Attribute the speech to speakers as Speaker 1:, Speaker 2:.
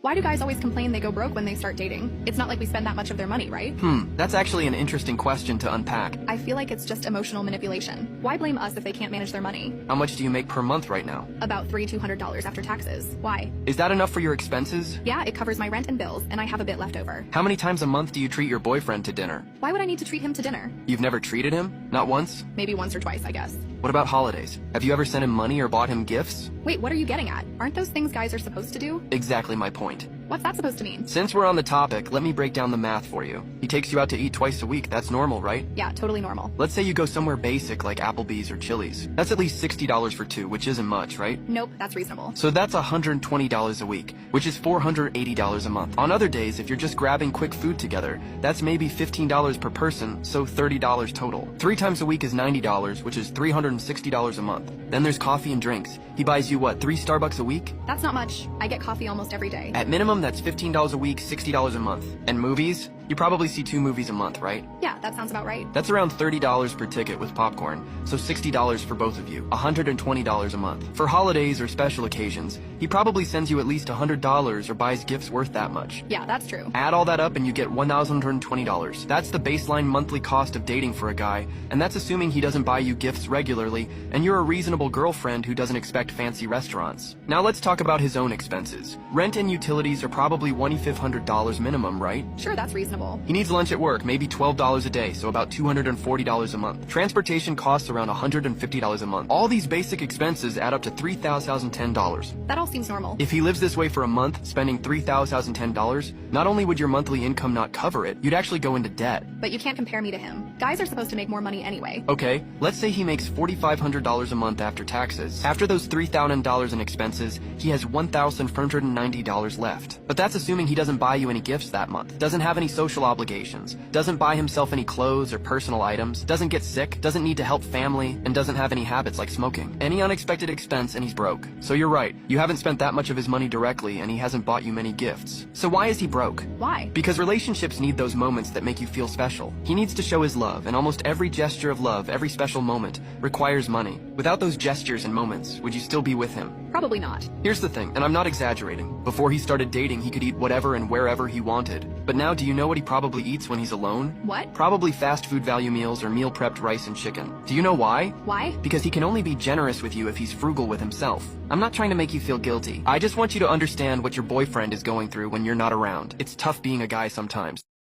Speaker 1: Why do guys always complain they go broke when they start dating? It's not like we spend that much of their money, right?
Speaker 2: That's actually an interesting question to unpack.
Speaker 1: I feel like it's just emotional manipulation. Why blame us if they can't manage their money?
Speaker 2: How much do you make per month right now?
Speaker 1: About $200 after taxes. Why?
Speaker 2: Is that enough for your expenses?
Speaker 1: Yeah, it covers my rent and bills, and I have a bit left over.
Speaker 2: How many times a month do you treat your boyfriend to dinner?
Speaker 1: Why would I need to treat him to dinner?
Speaker 2: You've never treated him? Not once?
Speaker 1: Maybe once or twice, I guess.
Speaker 2: What about holidays? Have you ever sent him money or bought him gifts?
Speaker 1: Wait, what are you getting at? Aren't those things guys are supposed to do?
Speaker 2: Exactly my point.
Speaker 1: What's that supposed to mean?
Speaker 2: Since we're on the topic, let me break down the math for you. He takes you out to eat twice a week, that's normal, right?
Speaker 1: Yeah, totally normal.
Speaker 2: Let's say you go somewhere basic like Applebee's or Chili's. That's at least $60 for two, which isn't much, right?
Speaker 1: Nope, that's reasonable.
Speaker 2: So that's $120 a week, which is $480 a month. On other days, if you're just grabbing quick food together, that's maybe $15 per person, so $30 total. 3 times a week is $90, which is $360 a month. Then there's coffee and drinks. He buys you what, 3 Starbucks a week?
Speaker 1: That's not much. I get coffee almost every day.
Speaker 2: At minimum, that's $15 a week, $60 a month. And movies? You probably see 2 movies a month, right?
Speaker 1: Yeah, that sounds about right.
Speaker 2: That's around $30 per ticket with popcorn, so $60 for both of you, $120 a month. For holidays or special occasions, he probably sends you at least $100 or buys gifts worth that much.
Speaker 1: Yeah, that's true.
Speaker 2: Add all that up and you get $1,120. That's the baseline monthly cost of dating for a guy, and that's assuming he doesn't buy you gifts regularly, and you're a reasonable girlfriend who doesn't expect fancy restaurants. Now let's talk about his own expenses. Rent and utilities are probably $2,500 minimum, right?
Speaker 1: Sure, that's reasonable.
Speaker 2: He needs lunch at work, maybe $12 a day, so about $240 a month. Transportation costs around $150 a month. All these basic expenses add up to $3,010.
Speaker 1: That all seems normal.
Speaker 2: If he lives this way for a month, spending $3,010, not only would your monthly income not cover it, you'd actually go into debt.
Speaker 1: But you can't compare me to him. Guys are supposed to make more money anyway.
Speaker 2: Okay, let's say he makes $4,500 a month after taxes. After those $3,000 in expenses, he has $1,490 left. But that's assuming he doesn't buy you any gifts that month, doesn't have any social obligations, doesn't buy himself any clothes or personal items, doesn't get sick, doesn't need to help family, and doesn't have any habits like smoking. Any unexpected expense and he's broke. So you're right, you haven't spent that much of his money directly and he hasn't bought you many gifts. So why is he broke?
Speaker 1: Why?
Speaker 2: Because relationships need those moments that make you feel special. He needs to show his love, and almost every gesture of love, every special moment, requires money. Without those gestures and moments, would you still be with him?
Speaker 1: Probably not.
Speaker 2: Here's the thing, and I'm not exaggerating. Before he started dating, he could eat whatever and wherever he wanted. But now, do you know what he probably eats when he's alone?
Speaker 1: What?
Speaker 2: Probably fast food value meals or meal prepped rice and chicken. Do you know why?
Speaker 1: Why?
Speaker 2: Because he can only be generous with you if he's frugal with himself. I'm not trying to make you feel guilty. I just want you to understand what your boyfriend is going through when you're not around. It's tough being a guy sometimes.